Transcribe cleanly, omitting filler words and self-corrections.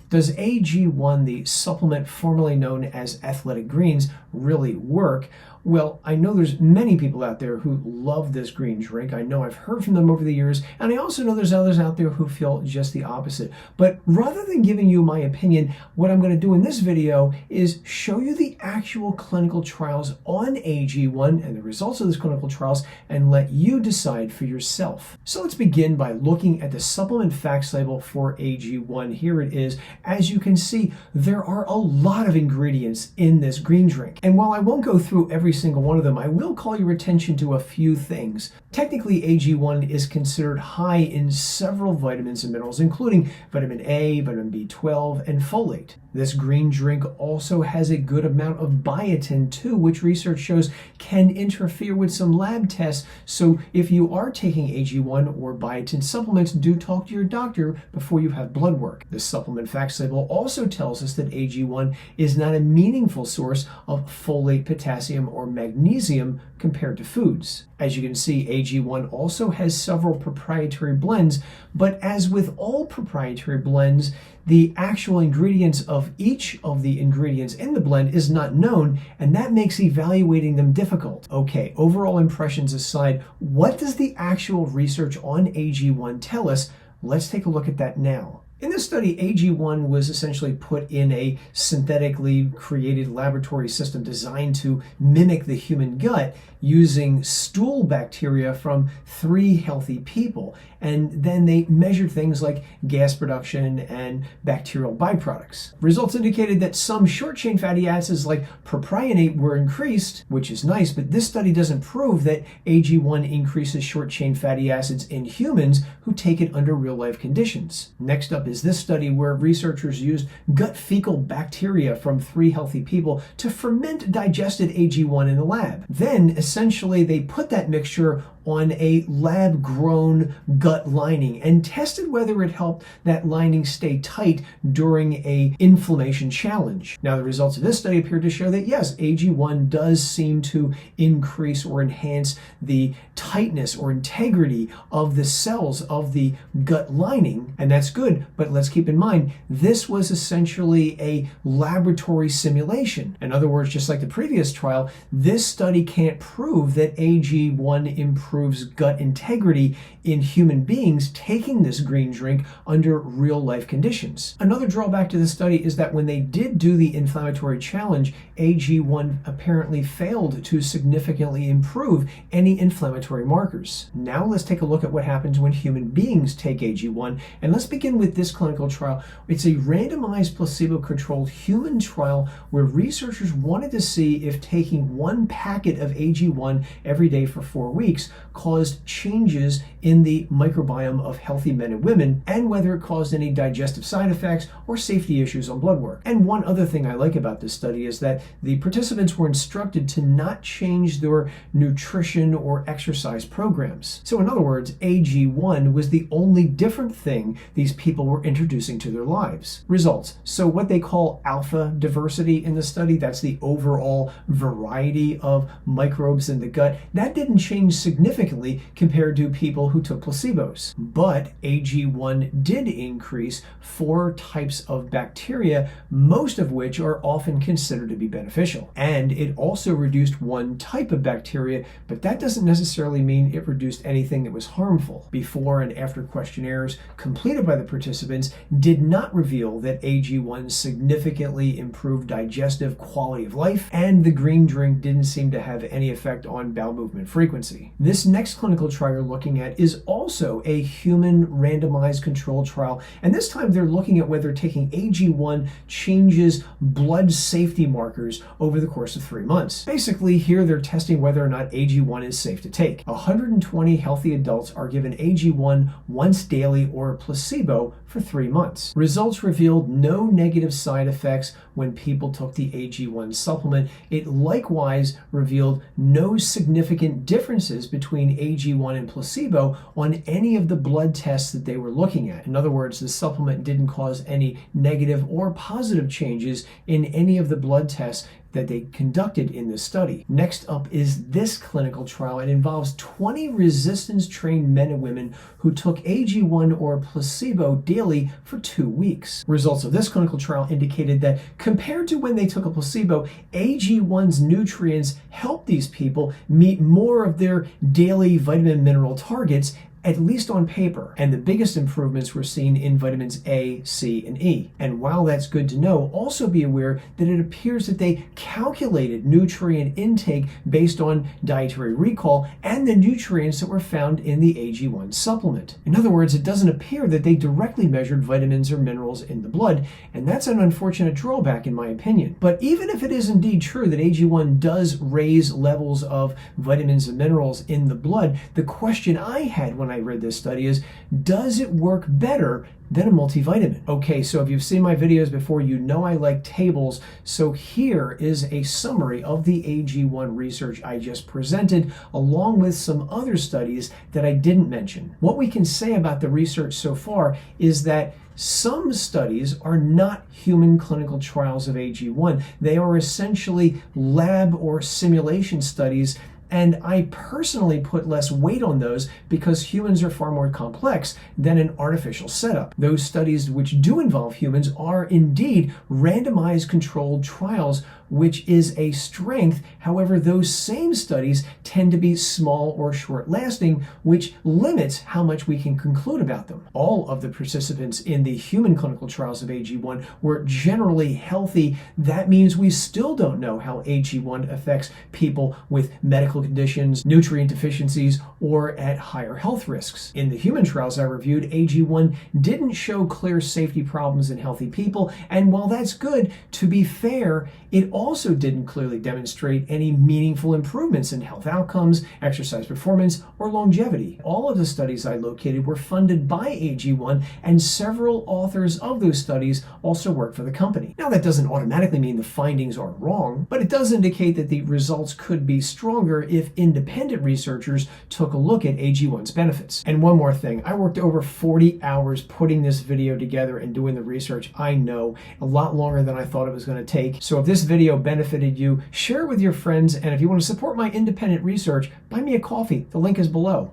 Does AG1, the supplement formerly known as Athletic Greens, really work? Well, I know there's many people out there who love this green drink. I know I've heard from them over the years, and I also know there's others out there who feel just the opposite. But rather than giving you my opinion, what I'm going to do in this video is show you the actual clinical trials on AG1 and the results of those clinical trials and let you decide for yourself. So let's begin by looking at the supplement facts label for AG1. Here it is. As you can see, there are a lot of ingredients in this green drink. And while I won't go through every single one of them, I will call your attention to a few things. Technically, AG1 is considered high in several vitamins and minerals, including vitamin A, vitamin B12, and folate. This green drink also has a good amount of biotin too, which research shows can interfere with some lab tests. So if you are taking AG1 or biotin supplements, do talk to your doctor before you have blood work. The supplement facts label also tells us that AG1 is not a meaningful source of folate, potassium, or magnesium compared to foods. As you can see, AG1 also has several proprietary blends, but as with all proprietary blends, the actual ingredients of each of the ingredients in the blend is not known, and that makes evaluating them difficult. Okay, overall impressions aside, what does the actual research on AG1 tell us? Let's take a look at that now. In this study, AG1 was essentially put in a synthetically created laboratory system designed to mimic the human gut using stool bacteria from 3 healthy people. And then they measured things like gas production and bacterial byproducts. Results indicated that some short-chain fatty acids like propionate were increased, which is nice, but this study doesn't prove that AG1 increases short-chain fatty acids in humans who take it under real-life conditions. Next up is this study where researchers used gut fecal bacteria from 3 healthy people to ferment digested AG1 in the lab. Then, essentially, they put that mixture on a lab-grown gut lining and tested whether it helped that lining stay tight during a inflammation challenge. Now, the results of this study appear to show that yes, AG1 does seem to increase or enhance the tightness or integrity of the cells of the gut lining, and that's good, but let's keep in mind, this was essentially a laboratory simulation. In other words, just like the previous trial, this study can't prove that AG1 improves gut integrity in human beings taking this green drink under real-life conditions. Another drawback to this study is that when they did do the inflammatory challenge, AG1 apparently failed to significantly improve any inflammatory markers. Now let's take a look at what happens when human beings take AG1, and let's begin with this clinical trial. It's a randomized placebo-controlled human trial where researchers wanted to see if taking 1 packet of AG1 every day for 4 weeks caused changes in the microbiome of healthy men and women, and whether it caused any digestive side effects or safety issues on blood work. And one other thing I like about this study is that the participants were instructed to not change their nutrition or exercise programs. So in other words, AG1 was the only different thing these people were introducing to their lives. Results. So what they call alpha diversity in the study, that's the overall variety of microbes in the gut, that didn't change significantly compared to people who took placebos. But AG1 did increase 4 types of bacteria, most of which are often considered to be beneficial. And it also reduced 1 type of bacteria, but that doesn't necessarily mean it reduced anything that was harmful. Before and after questionnaires completed by the participants did not reveal that AG1 significantly improved digestive quality of life, and the green drink didn't seem to have any effect on bowel movement frequency. This next clinical trial you're looking at is also a human randomized controlled trial, and this time they're looking at whether taking AG1 changes blood safety markers over the course of 3 months. Basically, here they're testing whether or not AG1 is safe to take. 120 healthy adults are given AG1 once daily or a placebo for 3 months. Results revealed no negative side effects when people took the AG1 supplement. It likewise revealed no significant differences between AG1 and placebo on any of the blood tests that they were looking at. In other words, the supplement didn't cause any negative or positive changes in any of the blood tests that they conducted in this study. Next up is this clinical trial. It involves 20 resistance-trained men and women who took AG1 or placebo daily for 2 weeks. Results of this clinical trial indicated that compared to when they took a placebo, AG1's nutrients helped these people meet more of their daily vitamin mineral targets, at least on paper, and the biggest improvements were seen in vitamins A, C, and E. And while that's good to know, also be aware that it appears that they calculated nutrient intake based on dietary recall and the nutrients that were found in the AG1 supplement. In other words, it doesn't appear that they directly measured vitamins or minerals in the blood, and that's an unfortunate drawback in my opinion. But even if it is indeed true that AG1 does raise levels of vitamins and minerals in the blood, the question I had when I read this study is, does it work better than a multivitamin? Okay, so if you've seen my videos before, you know I like tables. So here is a summary of the AG1 research I just presented, along with some other studies that I didn't mention. What we can say about the research so far is that some studies are not human clinical trials of AG1. They are essentially lab or simulation studies, and I personally put less weight on those because humans are far more complex than an artificial setup. Those studies which do involve humans are indeed randomized controlled trials, which is a strength. However, those same studies tend to be small or short-lasting, which limits how much we can conclude about them. All of the participants in the human clinical trials of AG1 were generally healthy. That means we still don't know how AG1 affects people with medical conditions, nutrient deficiencies, or at higher health risks. In the human trials I reviewed, AG1 didn't show clear safety problems in healthy people, and while that's good, to be fair, it also didn't clearly demonstrate any meaningful improvements in health outcomes, exercise performance, or longevity. All of the studies I located were funded by AG1, and several authors of those studies also work for the company. Now, that doesn't automatically mean the findings are wrong, but it does indicate that the results could be stronger if independent researchers took a look at AG1's benefits. And one more thing, I worked over 40 hours putting this video together and doing the research. I know, a lot longer than I thought it was going to take. So if this video benefited you, share it with your friends, and if you want to support my independent research, buy me a coffee. The link is below.